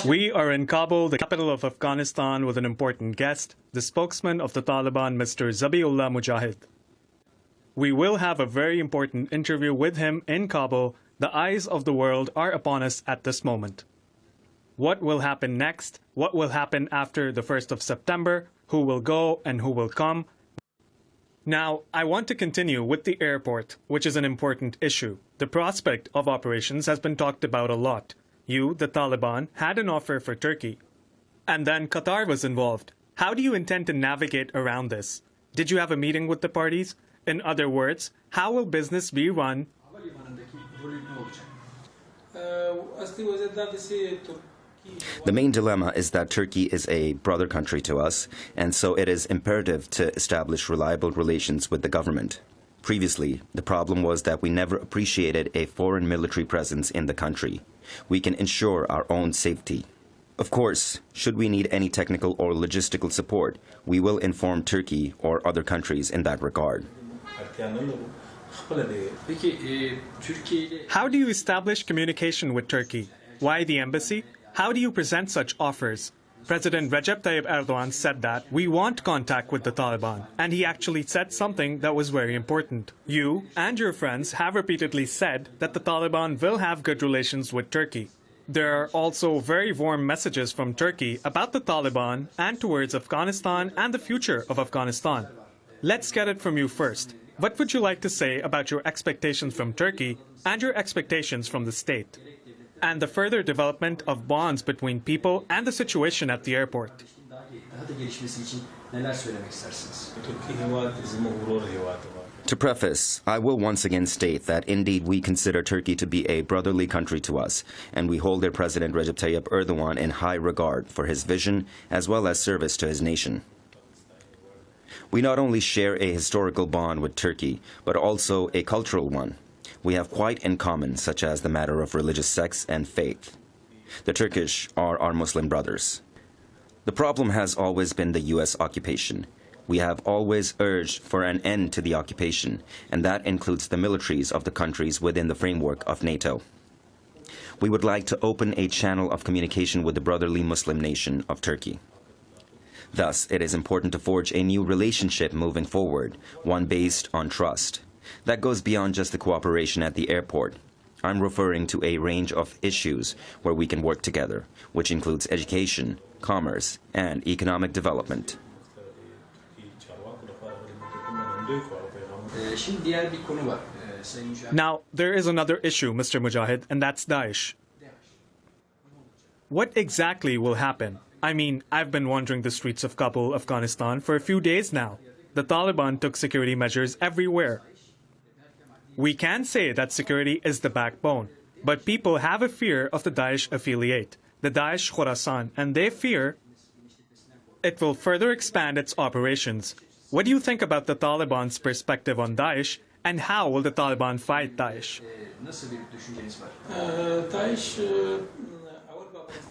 We are in Kabul, the capital of Afghanistan, with an important guest, the spokesman of the Taliban, Mr. Zabiullah Mujahid. We will have a very important interview with him in Kabul. The eyes of the world are upon us at this moment. What will happen next? What will happen after the 1st of September? Who will go and who will come? Now, I want to continue with the airport, which is an important issue. The prospect of operations has been talked about a lot. You, the Taliban, had an offer for Turkey. And then Qatar was involved. How do you intend to navigate around this? Did you have a meeting with the parties? In other words, how will business be run? The main dilemma is that Turkey is a brother country to us, and so it is imperative to establish reliable relations with the government. Previously, the problem was that we never appreciated a foreign military presence in the country. We can ensure our own safety. Of course, should we need any technical or logistical support, we will inform Turkey or other countries in that regard. How do you establish communication with Turkey? Why the embassy? How do you present such offers? President Recep Tayyip Erdogan said that we want contact with the Taliban, and he actually said something that was very important. You and your friends have repeatedly said that the Taliban will have good relations with Turkey. There are also very warm messages from Turkey about the Taliban and towards Afghanistan and the future of Afghanistan. Let's get it from you first. What would you like to say about your expectations from Turkey and your expectations from the state? And the further development of bonds between people and the situation at the airport. To preface, I will once again state that indeed we consider Turkey to be a brotherly country to us, and we hold their President Recep Tayyip Erdogan in high regard for his vision as well as service to his nation. We not only share a historical bond with Turkey, but also a cultural one. We have quite in common, such as the matter of religious sects and faith. The Turkish are our Muslim brothers. The problem has always been the U.S. occupation. We have always urged for an end to the occupation, and that includes the militaries of the countries within the framework of NATO. We would like to open a channel of communication with the brotherly Muslim nation of Turkey. Thus, it is important to forge a new relationship moving forward, one based on trust. That goes beyond just the cooperation at the airport. I'm referring to a range of issues where we can work together, which includes education, commerce, and economic development. Now, there is another issue, Mr. Mujahid, and that's Daesh. What exactly will happen? I mean, I've been wandering the streets of Kabul, Afghanistan, for a few days now. The Taliban took security measures everywhere. We can say that security is the backbone, but people have a fear of the Daesh affiliate, the Daesh Khorasan, and they fear it will further expand its operations. What do you think about the Taliban's perspective on Daesh, and how will the Taliban fight Daesh?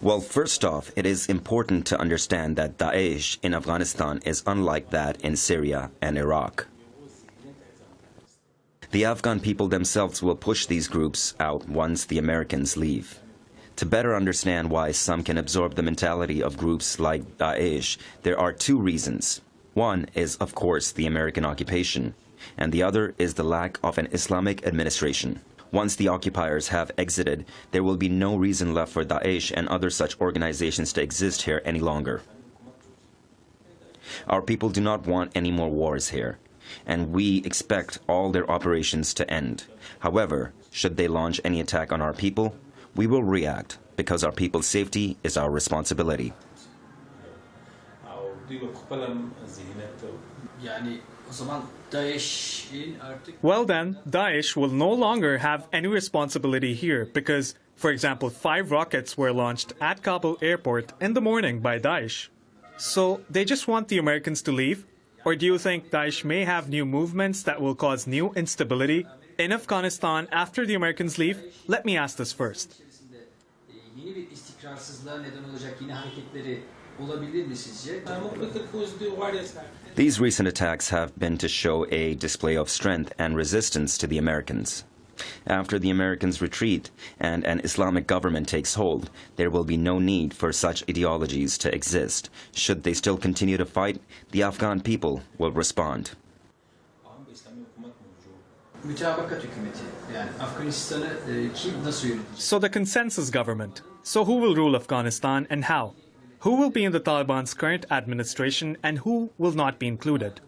Well, first off, it is important to understand that Daesh in Afghanistan is unlike that in Syria and Iraq. The Afghan people themselves will push these groups out once the Americans leave. To better understand why some can absorb the mentality of groups like Daesh, there are two reasons. One is, of course, the American occupation, and the other is the lack of an Islamic administration. Once the occupiers have exited, there will be no reason left for Daesh and other such organizations to exist here any longer. Our people do not want any more wars here, and we expect all their operations to end. However, should they launch any attack on our people, we will react, because our people's safety is our responsibility. Well then, Daesh will no longer have any responsibility here because, for example, 5 rockets were launched at Kabul airport in the morning by Daesh. So they just want the Americans to leave? Or do you think Daesh may have new movements that will cause new instability in Afghanistan after the Americans leave? Let me ask this first. These recent attacks have been to show a display of strength and resistance to the Americans. After the Americans retreat and an Islamic government takes hold, there will be no need for such ideologies to exist. Should they still continue to fight, the Afghan people will respond. So the consensus government. So who will rule Afghanistan and how? Who will be in the Taliban's current administration and who will not be included?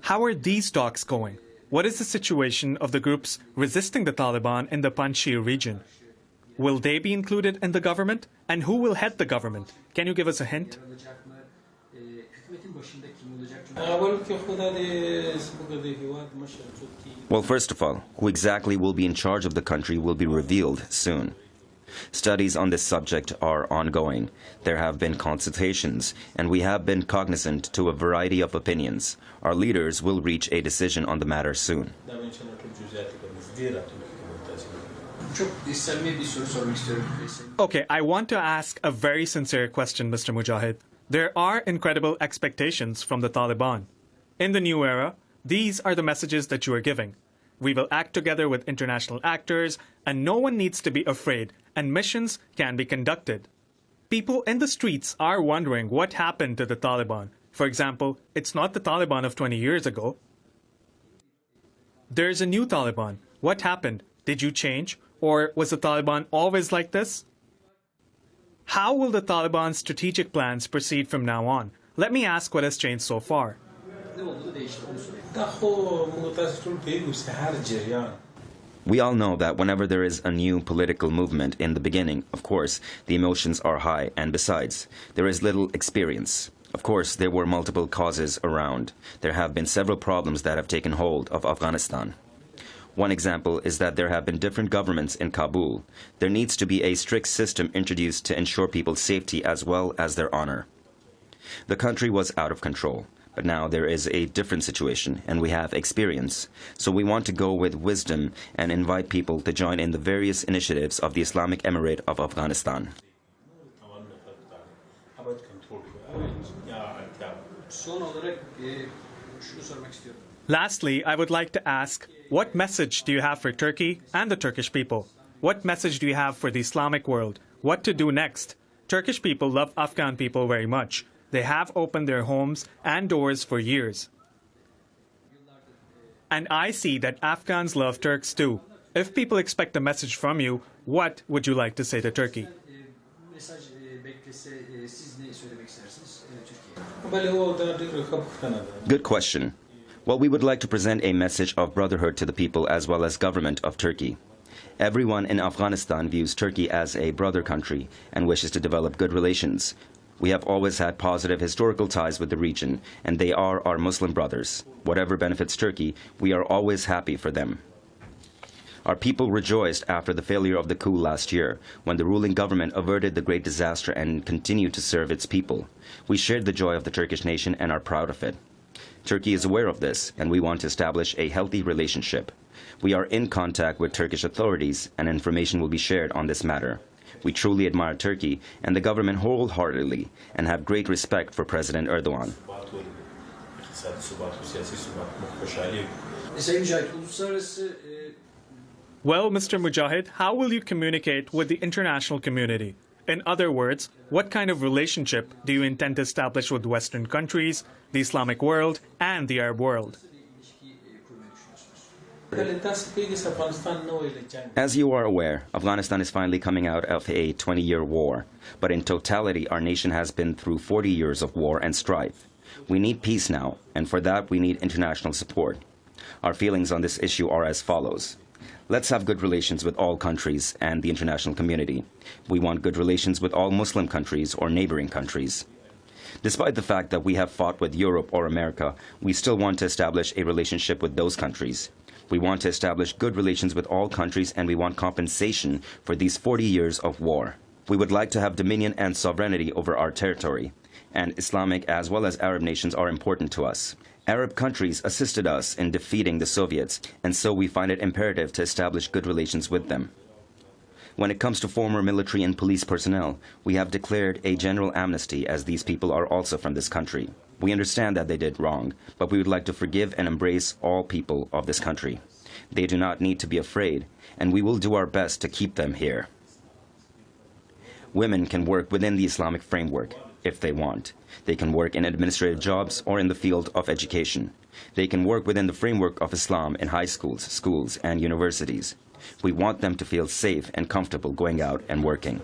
How are these talks going? What is the situation of the groups resisting the Taliban in the Panjshir region? Will they be included in the government? And who will head the government? Can you give us a hint? Well, first of all, who exactly will be in charge of the country will be revealed soon. Studies on this subject are ongoing. There have been consultations, and we have been cognizant to a variety of opinions. Our leaders will reach a decision on the matter soon. Okay, I want to ask a very sincere question, Mr. Mujahid. There are incredible expectations from the Taliban. In the new era, these are the messages that you are giving. We will act together with international actors, and no one needs to be afraid, and missions can be conducted. People in the streets are wondering what happened to the Taliban. For example, it's not the Taliban of 20 years ago. There's a new Taliban. What happened? Did you change? Or was the Taliban always like this? How will the Taliban's strategic plans proceed from now on? Let me ask what has changed so far. We all know that whenever there is a new political movement in the beginning, of course, the emotions are high, and besides, there is little experience. Of course, there were multiple causes around. There have been several problems that have taken hold of Afghanistan. One example is that there have been different governments in Kabul. There needs to be a strict system introduced to ensure people's safety as well as their honor. The country was out of control. But now there is a different situation, and we have experience. So we want to go with wisdom and invite people to join in the various initiatives of the Islamic Emirate of Afghanistan. Lastly, I would like to ask, what message do you have for Turkey and the Turkish people? What message do you have for the Islamic world? What to do next? Turkish people love Afghan people very much. They have opened their homes and doors for years. And I see that Afghans love Turks too. If people expect a message from you, what would you like to say to Turkey? Good question. Well, we would like to present a message of brotherhood to the people as well as government of Turkey. Everyone in Afghanistan views Turkey as a brother country and wishes to develop good relations. We have always had positive historical ties with the region, and they are our Muslim brothers. Whatever benefits Turkey, we are always happy for them. Our people rejoiced after the failure of the coup last year, when the ruling government averted the great disaster and continued to serve its people. We shared the joy of the Turkish nation and are proud of it. Turkey is aware of this, and we want to establish a healthy relationship. We are in contact with Turkish authorities, and information will be shared on this matter. We truly admire Turkey and the government wholeheartedly and have great respect for President Erdogan. Well, Mr. Mujahid, how will you communicate with the international community? In other words, what kind of relationship do you intend to establish with Western countries, the Islamic world, and the Arab world? As you are aware, Afghanistan is finally coming out of a 20-year war. But in totality, our nation has been through 40 years of war and strife. We need peace now, and for that we need international support. Our feelings on this issue are as follows. Let's have good relations with all countries and the international community. We want good relations with all Muslim countries or neighboring countries. Despite the fact that we have fought with Europe or America, we still want to establish a relationship with those countries. We want to establish good relations with all countries, and we want compensation for these 40 years of war. We would like to have dominion and sovereignty over our territory, and Islamic as well as Arab nations are important to us. Arab countries assisted us in defeating the Soviets, and so we find it imperative to establish good relations with them. When it comes to former military and police personnel, we have declared a general amnesty, as these people are also from this country. We understand that they did wrong, but we would like to forgive and embrace all people of this country. They do not need to be afraid, and we will do our best to keep them here. Women can work within the Islamic framework if they want. They can work in administrative jobs or in the field of education. They can work within the framework of Islam in high schools, schools, and universities. We want them to feel safe and comfortable going out and working.